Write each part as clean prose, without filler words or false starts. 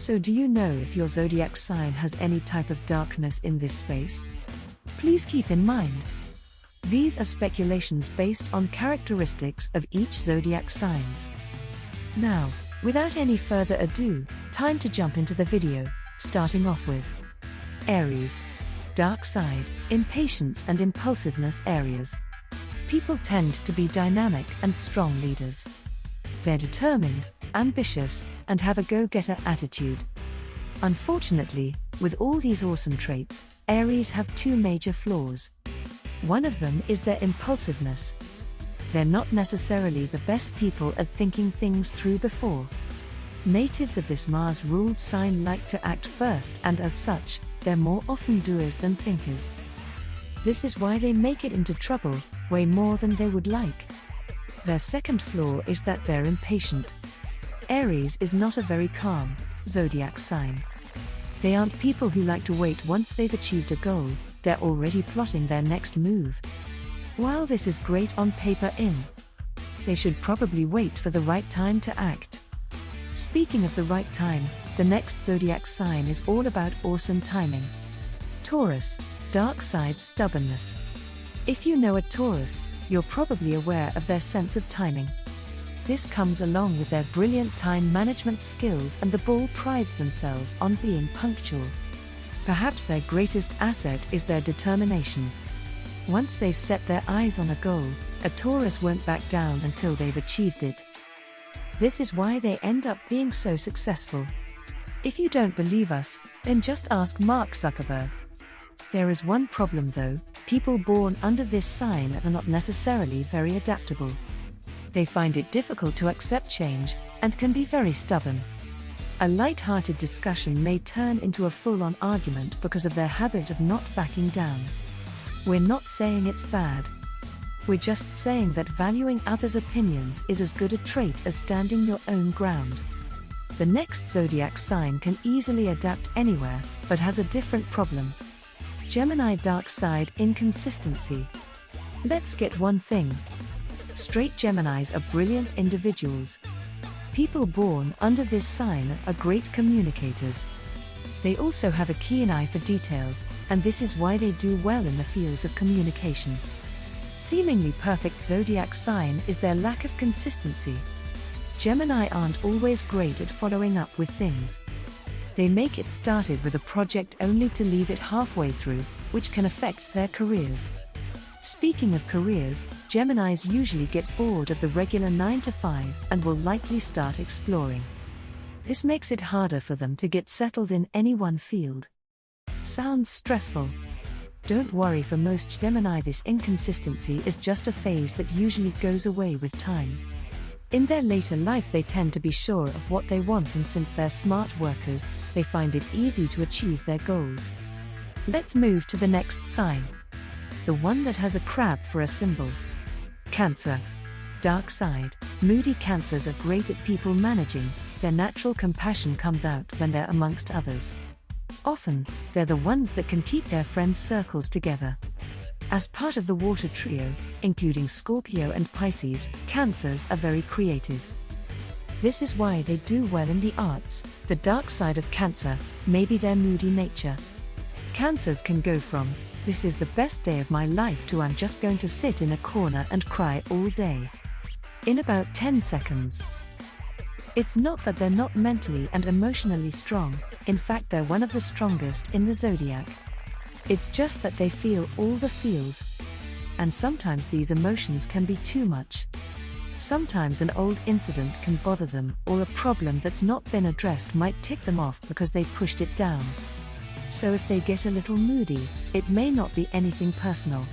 So do you know if your zodiac sign has any type of darkness in this space? Please keep in mind, these are speculations based on characteristics of each zodiac signs. Now, without any further ado, time to jump into the video, starting off with Aries. Dark side, impatience and impulsiveness areas. People tend to be dynamic and strong leaders. They're determined, ambitious, and have a go-getter attitude. Unfortunately, with all these awesome traits, Aries have two major flaws. One of them is their impulsiveness. They're not necessarily the best people at thinking things through before. Natives of this Mars-ruled sign like to act first, and as such, they're more often doers than thinkers. This is why they make it into trouble, way more than they would like. Their second flaw is that they're impatient. Aries is not a very calm zodiac sign. They aren't people who like to wait once they've achieved a goal, they're already plotting their next move. While this is great on paper, they should probably wait for the right time to act. Speaking of the right time, the next zodiac sign is all about awesome timing. Taurus, dark side stubbornness. If you know a Taurus, you're probably aware of their sense of timing. This comes along with their brilliant time management skills, and the bull prides themselves on being punctual. Perhaps their greatest asset is their determination. Once they've set their eyes on a goal, a Taurus won't back down until they've achieved it. This is why they end up being so successful. If you don't believe us, then just ask Mark Zuckerberg. There is one problem though: people born under this sign are not necessarily very adaptable. They find it difficult to accept change, and can be very stubborn. A light-hearted discussion may turn into a full-on argument because of their habit of not backing down. We're not saying it's bad. We're just saying that valuing others' opinions is as good a trait as standing your own ground. The next zodiac sign can easily adapt anywhere, but has a different problem. Gemini, dark side inconsistency. Let's get one thing straight: Geminis are brilliant individuals. People born under this sign are great communicators. They also have a keen eye for details, and this is why they do well in the fields of communication. Seemingly perfect zodiac sign is their lack of consistency. Gemini aren't always great at following up with things. They make it started with a project only to leave it halfway through, which can affect their careers. Speaking of careers, Geminis usually get bored of the regular 9-to-5 and will likely start exploring. This makes it harder for them to get settled in any one field. Sounds stressful? Don't worry, for most Gemini this inconsistency is just a phase that usually goes away with time. In their later life they tend to be sure of what they want, and since they're smart workers, they find it easy to achieve their goals. Let's move to the next sign. The one that has a crab for a symbol. Cancer. Dark side. Moody Cancers are great at people managing. Their natural compassion comes out when they're amongst others. Often, they're the ones that can keep their friends' circles together. As part of the water trio, including Scorpio and Pisces, Cancers are very creative. This is why they do well in the arts. The dark side of Cancer may be their moody nature. Cancers can go from "this is the best day of my life" to "I'm just going to sit in a corner and cry all day" in about 10 seconds. It's not that they're not mentally and emotionally strong. In fact, they're one of the strongest in the zodiac. It's just that they feel all the feels. And sometimes these emotions can be too much. Sometimes an old incident can bother them, or a problem that's not been addressed might tick them off because they pushed it down. So if they get a little moody, it may not be anything personal.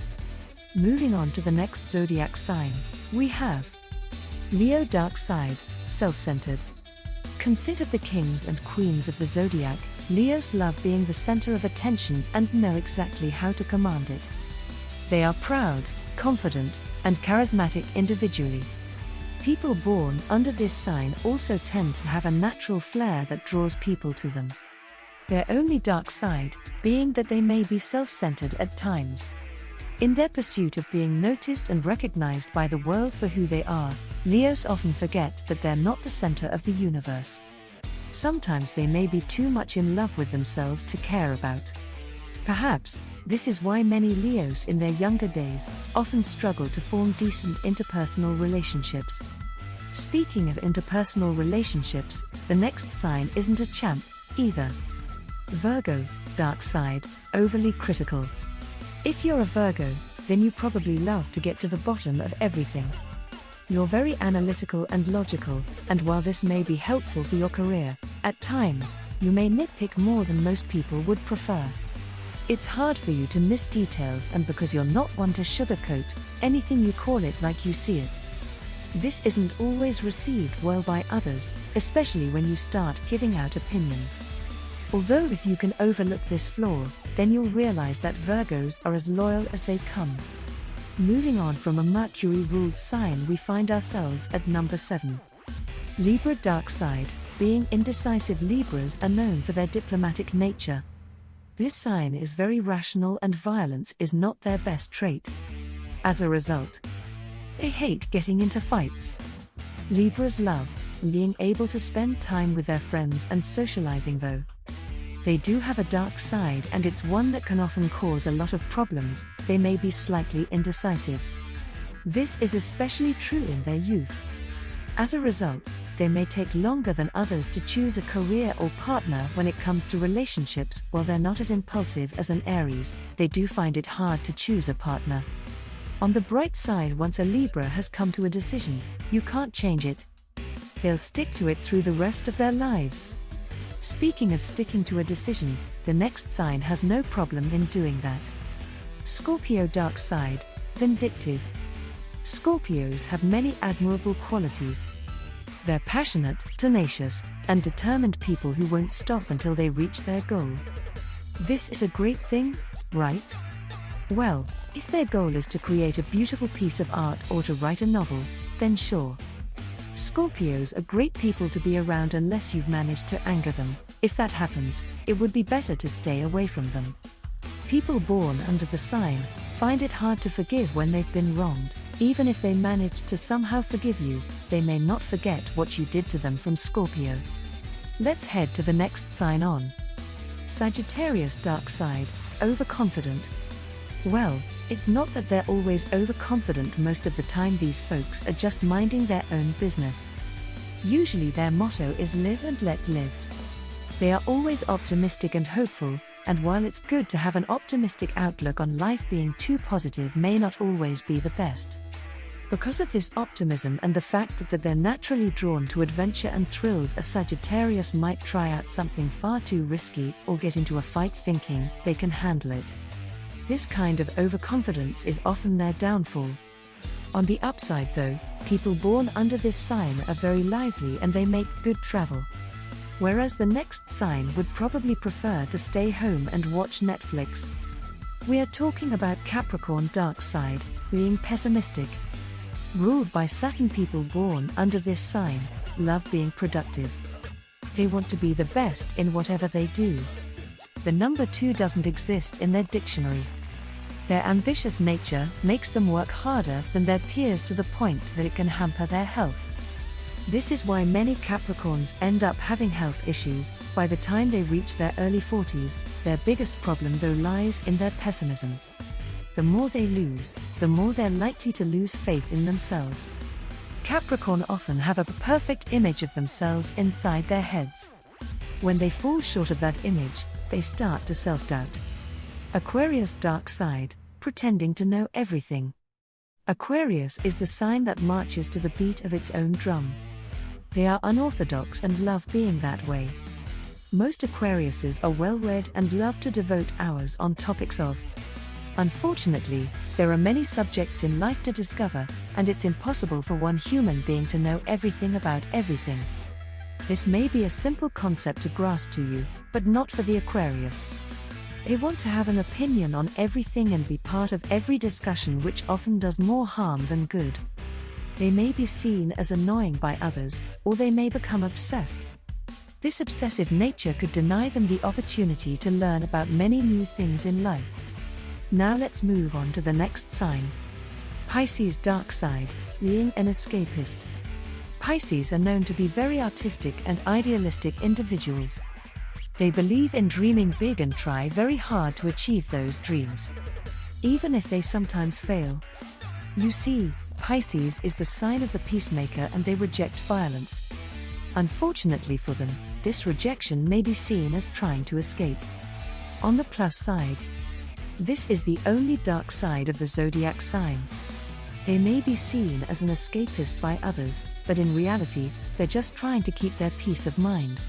Moving on to the next zodiac sign, we have Leo, dark side, self-centered. Considered the kings and queens of the zodiac, Leos love being the center of attention and know exactly how to command it. They are proud, confident, and charismatic individually. People born under this sign also tend to have a natural flair that draws people to them. Their only dark side being that they may be self-centered at times. In their pursuit of being noticed and recognized by the world for who they are, Leos often forget that they're not the center of the universe. Sometimes they may be too much in love with themselves to care about. Perhaps, this is why many Leos in their younger days often struggle to form decent interpersonal relationships. Speaking of interpersonal relationships, the next sign isn't a champ, either. Virgo, dark side, overly critical. If you're a Virgo, then you probably love to get to the bottom of everything. You're very analytical and logical, and while this may be helpful for your career, at times, you may nitpick more than most people would prefer. It's hard for you to miss details, and because you're not one to sugarcoat anything, you call it like you see it. This isn't always received well by others, especially when you start giving out opinions. Although if you can overlook this flaw, then you'll realize that Virgos are as loyal as they come. Moving on from a Mercury-ruled sign, we find ourselves at number 7. Libra, dark side. Being indecisive, Libras are known for their diplomatic nature. This sign is very rational, and violence is not their best trait. As a result, they hate getting into fights. Libras love being able to spend time with their friends and socializing, though. They do have a dark side, and it's one that can often cause a lot of problems. They may be slightly indecisive. This is especially true in their youth. As a result, they may take longer than others to choose a career or partner. When it comes to relationships, while they're not as impulsive as an Aries, they do find it hard to choose a partner. On the bright side, once a Libra has come to a decision, you can't change it. They'll stick to it through the rest of their lives. Speaking of sticking to a decision, the next sign has no problem in doing that. Scorpio, dark side, vindictive. Scorpios have many admirable qualities. They're passionate, tenacious, and determined people who won't stop until they reach their goal. This is a great thing, right? Well, if their goal is to create a beautiful piece of art or to write a novel, then sure. Scorpios are great people to be around unless you've managed to anger them. If that happens, it would be better to stay away from them. People born under the sign find it hard to forgive when they've been wronged. Even if they manage to somehow forgive you, they may not forget what you did to them. From Scorpio, let's head to the next sign on. Sagittarius, dark side, overconfident. Well, it's not that they're always overconfident. Most of the time these folks are just minding their own business. Usually their motto is live and let live. They are always optimistic and hopeful, and while it's good to have an optimistic outlook on life, being too positive may not always be the best. Because of this optimism and the fact that they're naturally drawn to adventure and thrills, a Sagittarius might try out something far too risky or get into a fight thinking they can handle it. This kind of overconfidence is often their downfall. On the upside though, people born under this sign are very lively and they make good travel. Whereas the next sign would probably prefer to stay home and watch Netflix. We are talking about Capricorn, dark side, being pessimistic. Ruled by Saturn, people born under this sign love being productive. They want to be the best in whatever they do. The number 2 doesn't exist in their dictionary. Their ambitious nature makes them work harder than their peers to the point that it can hamper their health. This is why many Capricorns end up having health issues by the time they reach their early 40s. Their biggest problem though lies in their pessimism. The more they lose, the more they're likely to lose faith in themselves. Capricorn often have a perfect image of themselves inside their heads. When they fall short of that image, they start to self-doubt. Aquarius, dark side, pretending to know everything. Aquarius is the sign that marches to the beat of its own drum. They are unorthodox and love being that way. Most Aquariuses are well-read and love to devote hours on topics of. Unfortunately, there are many subjects in life to discover, and it's impossible for one human being to know everything about everything. This may be a simple concept to grasp to you, but not for the Aquarius. They want to have an opinion on everything and be part of every discussion, which often does more harm than good. They may be seen as annoying by others, or they may become obsessed. This obsessive nature could deny them the opportunity to learn about many new things in life. Now let's move on to the next sign. Pisces, dark side, being an escapist. Pisces are known to be very artistic and idealistic individuals. They believe in dreaming big and try very hard to achieve those dreams, even if they sometimes fail. You see, Pisces is the sign of the peacemaker and they reject violence. Unfortunately for them, this rejection may be seen as trying to escape. On the plus side, this is the only dark side of the zodiac sign. They may be seen as an escapist by others, but in reality, they're just trying to keep their peace of mind.